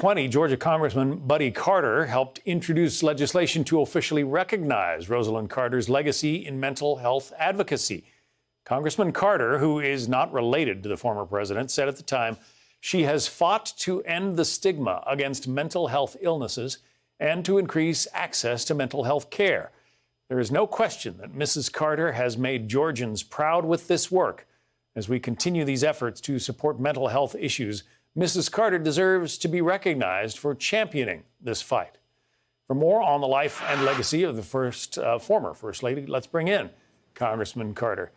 2020, Georgia Congressman Buddy Carter helped introduce legislation to officially recognize Rosalynn Carter's legacy in mental health advocacy. Congressman Carter, who is not related to the former president, said at the time she has fought to end the stigma against mental health illnesses and to increase access to mental health care. There is no question that Mrs. Carter has made Georgians proud with this work. As we continue these efforts to support mental health issues, Mrs. Carter deserves to be recognized for championing this fight. For more on the life and legacy of the former First Lady, let's bring in Congressman Carter.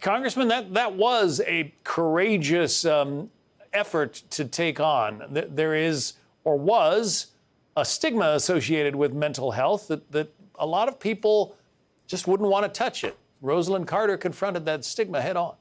Congressman, that was a courageous effort to take on. There is, or was, a stigma associated with mental health that a lot of people just wouldn't want to touch it. Rosalynn Carter confronted that stigma head on.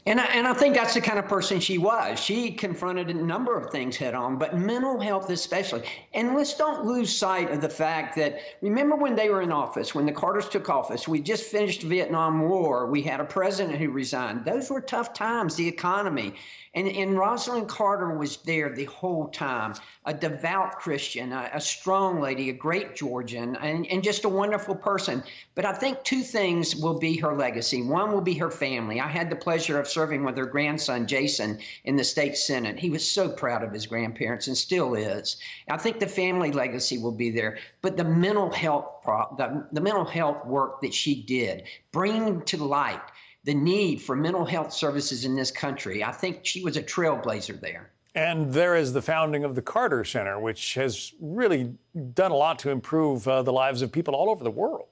And I think that's the kind of person she was. She confronted a number of things head on, but mental health especially. And let's don't lose sight of the fact that, remember when they were in office, when the Carters took office, we just finished the Vietnam War, we had a president who resigned. Those were tough times, the economy. And Rosalynn Carter was there the whole time, a devout Christian, a strong lady, a great Georgian, and just a wonderful person. But I think two things will be her legacy. One will be her family. I had the pleasure of serving with her grandson, Jason, in the state Senate. He was so proud of his grandparents and still is. I think the family legacy will be there. But the mental health the mental health work that she did, bringing to light the need for mental health services in this country. I think she was a trailblazer there. And there is the founding of the Carter Center, which has really done a lot to improve the lives of people all over the world.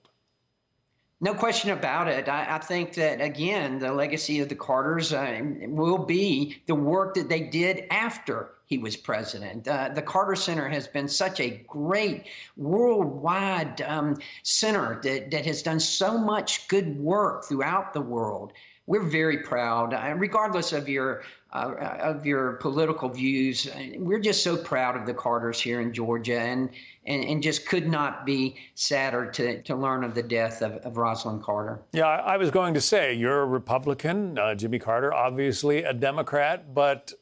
No question about it. I think that, again, the legacy of the Carters will be the work that they did after he was president. The Carter Center has been such a great worldwide center that has done so much good work throughout the world. We're very proud, regardless of your political views. We're just so proud of the Carters here in Georgia, and just could not be sadder to learn of the death of Rosalynn Carter. Yeah, I was going to say, you're a Republican, Jimmy Carter, obviously a Democrat, but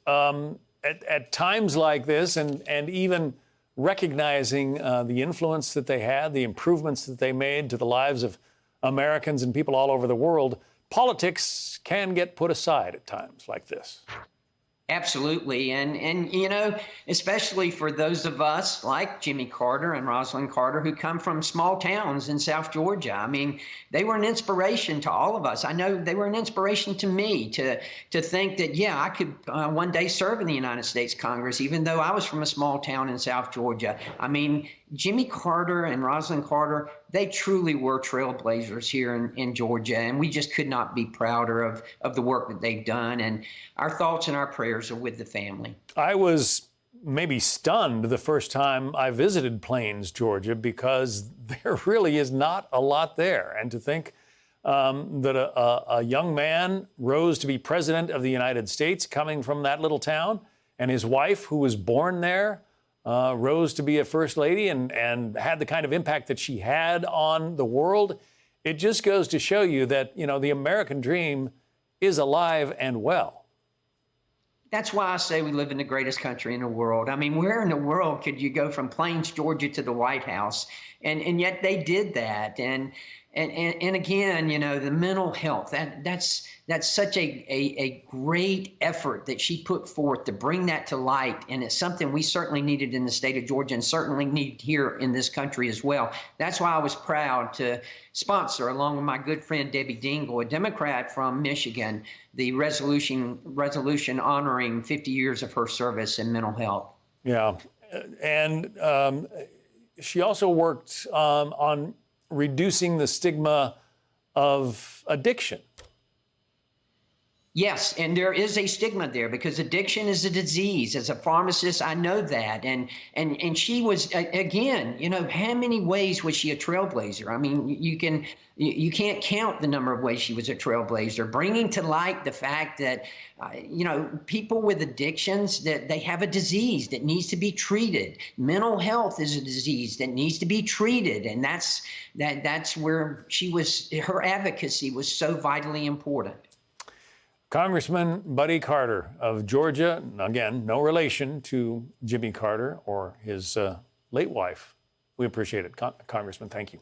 at times like this, and even recognizing the influence that they had, the improvements that they made to the lives of Americans and people all over the world, politics can get put aside at times like this. Absolutely. And you know, especially for those of us like Jimmy Carter and Rosalynn Carter who come from small towns in South Georgia. I mean, they were an inspiration to all of us. I know they were an inspiration to me to think that, yeah, I could one day serve in the United States Congress, even though I was from a small town in South Georgia. I mean, Jimmy Carter and Rosalynn Carter, they truly were trailblazers here in Georgia, and we just could not be prouder of the work that they've done. And our thoughts and our prayers are with the family. I was maybe stunned the first time I visited Plains, Georgia, because there really is not a lot there. And to think that a young man rose to be president of the United States coming from that little town, and his wife, who was born there, rose to be a first lady and had the kind of impact that she had on the world. It just goes to show you that, you know, the American dream is alive and well. That's why I say we live in the greatest country in the world. I mean, where in the world could you go from Plains, Georgia to the White House? And yet they did that. And again, you know, the mental health, that's such a great effort that she put forth to bring that to light. And it's something we certainly needed in the state of Georgia and certainly need here in this country as well. That's why I was proud to sponsor, along with my good friend Debbie Dingell, a Democrat from Michigan, the resolution honoring 50 years of her service in mental health. Yeah. And she also worked on reducing the stigma of addiction. Yes, and there is a stigma there because addiction is a disease. As a pharmacist, I know that. And she was, again, you know, how many ways was she a trailblazer? I mean, you can't count the number of ways she was a trailblazer, bringing to light the fact that, you know, people with addictions, that they have a disease that needs to be treated. Mental health is a disease that needs to be treated. And that's where her advocacy was so vitally important. Congressman Buddy Carter of Georgia, again, no relation to Jimmy Carter or his late wife. We appreciate it, Congressman. Thank you.